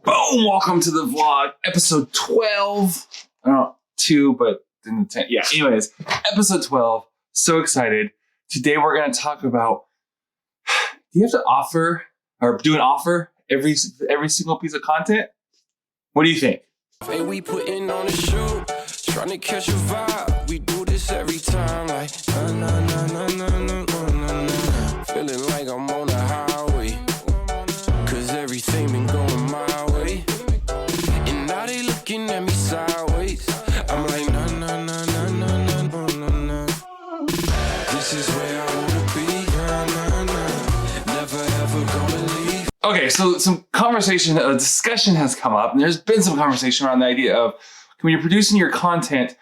Boom! Welcome to the vlog, episode 12. I don't know, 2, but in the 10. Yeah, anyways, episode 12. So excited. Today we're going to talk about, do you have to offer or do an offer every single piece of content? What do you think? Hey, we putting on a show, trying to catch a vibe. We do this every time, like feeling like I'm on the highway, cause everything been going my way. And now they looking at me sideways. I'm like, this is where I wanna be, never ever gonna leave. Okay, so some conversation, a discussion has come up, and there's been some conversation around the idea of when you're producing your content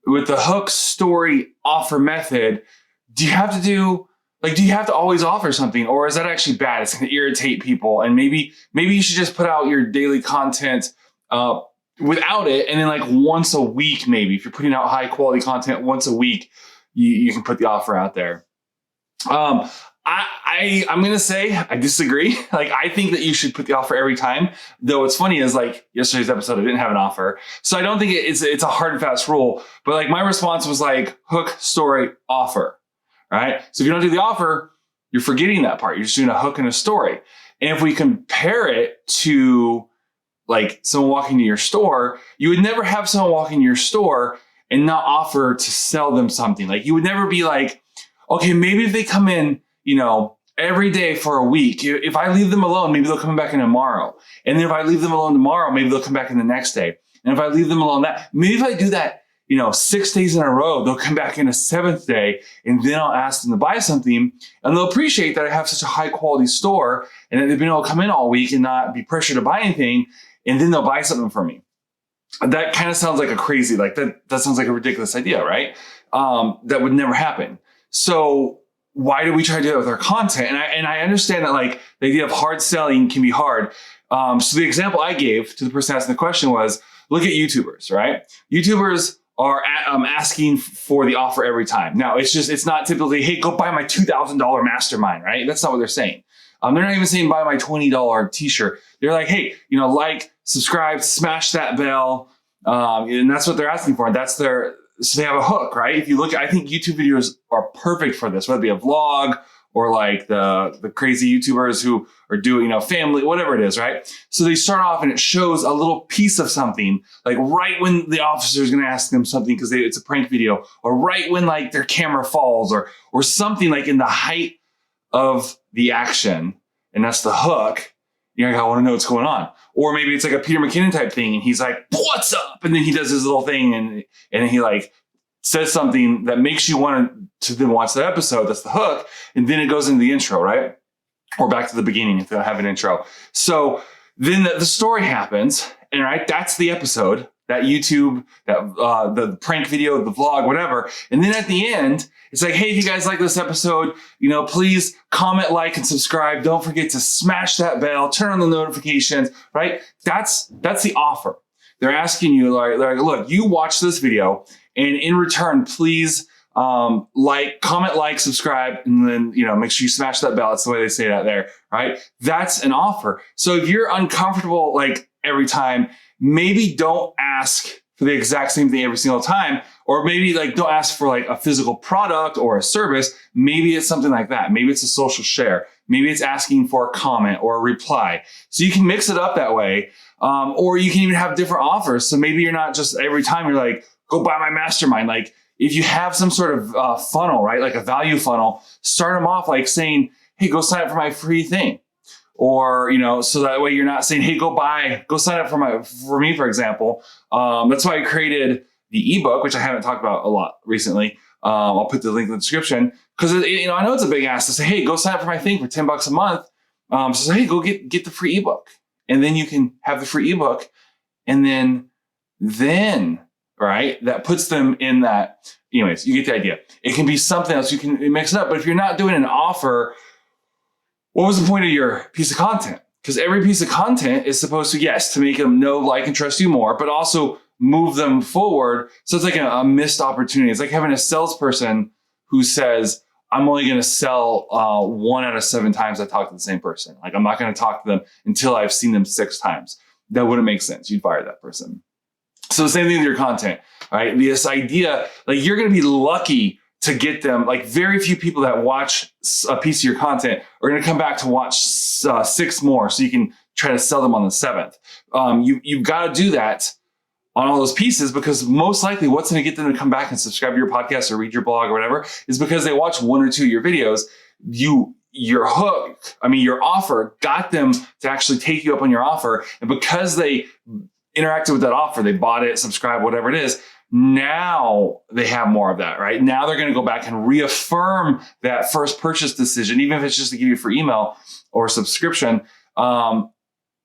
with the hook, story, offer method, do you have to always offer something, or is that actually bad? It's going to irritate people, and maybe you should just put out your daily content without it, and then like once a week, maybe if you're putting out high quality content once a week, you can put the offer out there. I'm going to say I disagree. Like, I think that you should put the offer every time. Though what's funny is like yesterday's episode, I didn't have an offer. So I don't think it's a hard and fast rule. But like my response was like hook, story, offer. Right. So if you don't do the offer, you're forgetting that part. You're just doing a hook and a story. And if we compare it to like someone walking to your store, you would never have someone walk into your store and not offer to sell them something. Like you would never be like, okay, maybe if they come in, every day for a week, if I leave them alone, maybe they'll come back in tomorrow. And then if I leave them alone tomorrow, maybe they'll come back in the next day. And if I leave them alone maybe if I do that, 6 days in a row, they'll come back in a 7th day, and then I'll ask them to buy something, and they'll appreciate that I have such a high quality store and that they've been able to come in all week and not be pressured to buy anything. And then they'll buy something from me. That kind of sounds like a crazy, like that sounds like a ridiculous idea, right? That would never happen. So why do we try to do that with our content? And I understand that like the idea of hard selling can be hard. So the example I gave to the person asking the question was, look at YouTubers, right? YouTubers are asking for the offer every time. Now it's not typically, hey, go buy my $2,000 mastermind, right? That's not what they're saying. They're not even saying buy my $20 t-shirt. They're like, hey, like, subscribe, smash that bell. And that's what they're asking for. And so they have a hook, right? If you look, I think YouTube videos are perfect for this, whether it be a vlog or like the crazy YouTubers who are doing, family, whatever it is, right? So they start off and it shows a little piece of something, like right when the officer is going to ask them something because it's a prank video, or right when like their camera falls, or something like in the height of the action, and that's the hook. You're like, I want to know what's going on. Or maybe it's like a Peter McKinnon type thing, and he's like, what's up? And then he does his little thing, and he like says something that makes you want to then watch that episode. That's the hook. And then it goes into the intro, right? Or back to the beginning if they don't have an intro. So then the story happens, and right, that's the episode, that YouTube, that the prank video, the vlog, whatever. And then at the end, it's like, hey, if you guys like this episode, please comment, like, and subscribe. Don't forget to smash that bell, turn on the notifications, right? That's the offer. They're asking you, like, look, you watch this video, and in return, please comment, like, subscribe, and then, make sure you smash that bell. That's the way they say that there, right? That's an offer. So if you're uncomfortable, like, every time, maybe don't ask for the exact same thing every single time, or maybe like don't ask for like a physical product or a service. Maybe it's something like that. Maybe it's a social share. Maybe it's asking for a comment or a reply. So you can mix it up that way. Or you can even have different offers. So maybe you're not just every time you're like, go buy my mastermind. Like if you have some sort of funnel, right? Like a value funnel, start them off like saying, hey, go sign up for my free thing. Or, so that way you're not saying, hey, go sign up for me, for example. That's why I created the ebook, which I haven't talked about a lot recently. I'll put the link in the description because, I know it's a big ask to say, hey, go sign up for my thing for $10 a month. So hey, go get the free ebook, and then you can have the free ebook. And then, right, that puts them in that, anyways, you get the idea. It can be something else. You can mix it up. But if you're not doing an offer, what was the point of your piece of content? Because every piece of content is supposed to, yes, to make them know, like, and trust you more, but also move them forward. So it's like a missed opportunity. It's like having a salesperson who says, I'm only going to sell 1 out of 7 times I talk to the same person. Like, I'm not going to talk to them until I've seen them 6 times. that wouldn't make sense. You'd fire that person. So the same thing with your content, right? This idea, like you're going to be lucky to get them, like very few people that watch a piece of your content are going to come back to watch 6 more so you can try to sell them on the 7th. You've got to do that on all those pieces, because most likely what's going to get them to come back and subscribe to your podcast or read your blog or whatever is because they watch 1 or 2 of your videos. Your hook, your offer got them to actually take you up on your offer. And because they interacted with that offer, they bought it, subscribed, whatever it is, now they have more of that, right? Now they're going to go back and reaffirm that first purchase decision, even if it's just to give you a free email or subscription, and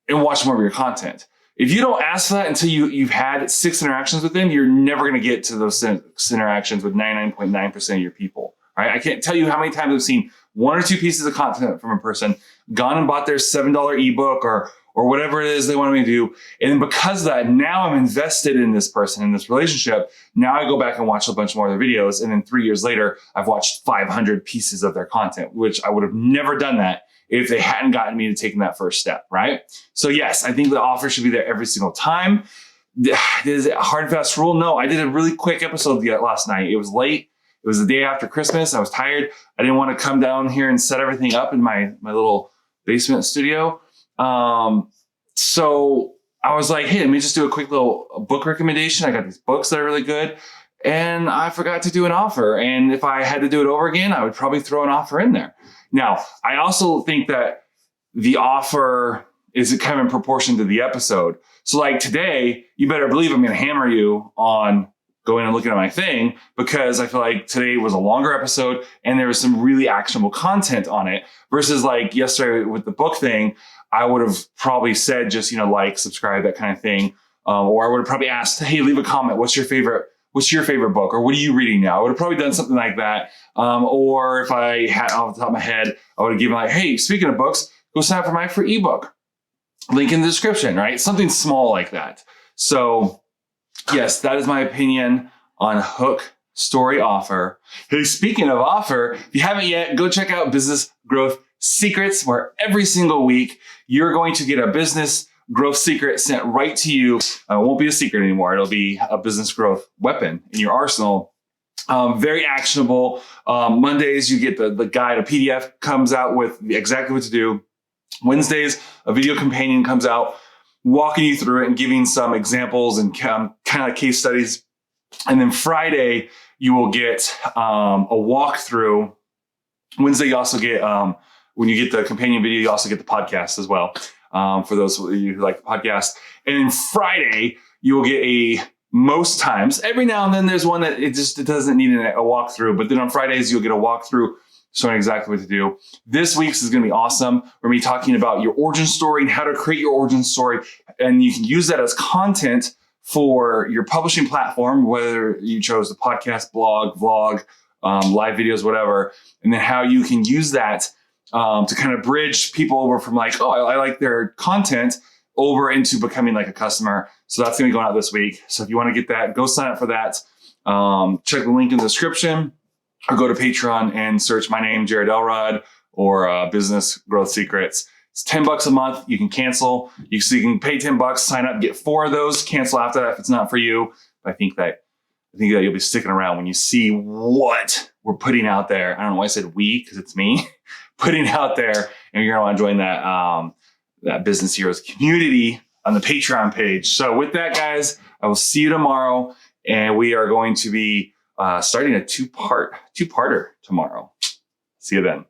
watch more of your content. If you don't ask for that until you've had 6 interactions with them, you're never going to get to those 6 interactions with 99.9% of your people, right? I can't tell you how many times I've seen 1 or 2 pieces of content from a person, gone and bought their $7 ebook or whatever it is they want me to do. And because of that, now I'm invested in this person, in this relationship. Now I go back and watch a bunch more of their videos. And then 3 years later, I've watched 500 pieces of their content, which I would have never done that if they hadn't gotten me to taking that first step, right? So yes, I think the offer should be there every single time. Is it a hard and fast rule? No, I did a really quick episode last night. It was late. It was the day after Christmas. I was tired. I didn't want to come down here and set everything up in my little basement studio. So I was like, hey, let me just do a quick little book recommendation. I got these books that are really good. And I forgot to do an offer. And if I had to do it over again, I would probably throw an offer in there. Now, I also think that the offer is kind of in proportion to the episode. So like today, you better believe I'm going to hammer you on going and looking at my thing, because I feel like today was a longer episode and there was some really actionable content on it, versus like yesterday with the book thing. I would have probably said just, like, subscribe, that kind of thing. Or I would have probably asked, hey, leave a comment. What's your favorite book? Or what are you reading now? I would have probably done something like that. Or if I had off the top of my head, I would have given like, hey, speaking of books, go sign up for my free ebook. Link in the description, right? Something small like that. So yes, that is my opinion on hook, story, offer. Hey, speaking of offer, if you haven't yet, go check out Business Growth Secrets, where every single week you're going to get a business growth secret sent right to you. It won't be a secret anymore. It'll be a business growth weapon in your arsenal. Very actionable. Mondays, you get the guide. A PDF comes out with exactly what to do. Wednesdays, a video companion comes out walking you through it and giving some examples and kind of case studies. And then Friday, you will get a walkthrough. Wednesday, you also get, when you get the companion video, you also get the podcast as well, for those of you who like the podcast. And then Friday, you will get most times, every now and then there's one that it doesn't need a walkthrough. But then on Fridays, you'll get a walkthrough showing exactly what to do. This week's is going to be awesome. We're going to be talking about your origin story and how to create your origin story. And you can use that as content for your publishing platform, whether you chose the podcast, blog, vlog, live videos, whatever. And then how you can use that to kind of bridge people over from like, oh, I like their content, over into becoming like a customer. So that's going to be going out this week. So if you want to get that, go sign up for that. Check the link in the description, or go to Patreon and search my name, Jared Elrod, or Business Growth Secrets. It's $10 a month. You can cancel. You can pay $10, sign up, get 4 of those, cancel after that if it's not for you. But I think that you'll be sticking around when you see what we're putting out there. I don't know why I said we, because it's me putting out there, and you're going to want to join that Business Heroes community on the Patreon page. So with that, guys, I will see you tomorrow, and we are going to be starting a two-parter tomorrow. See you then.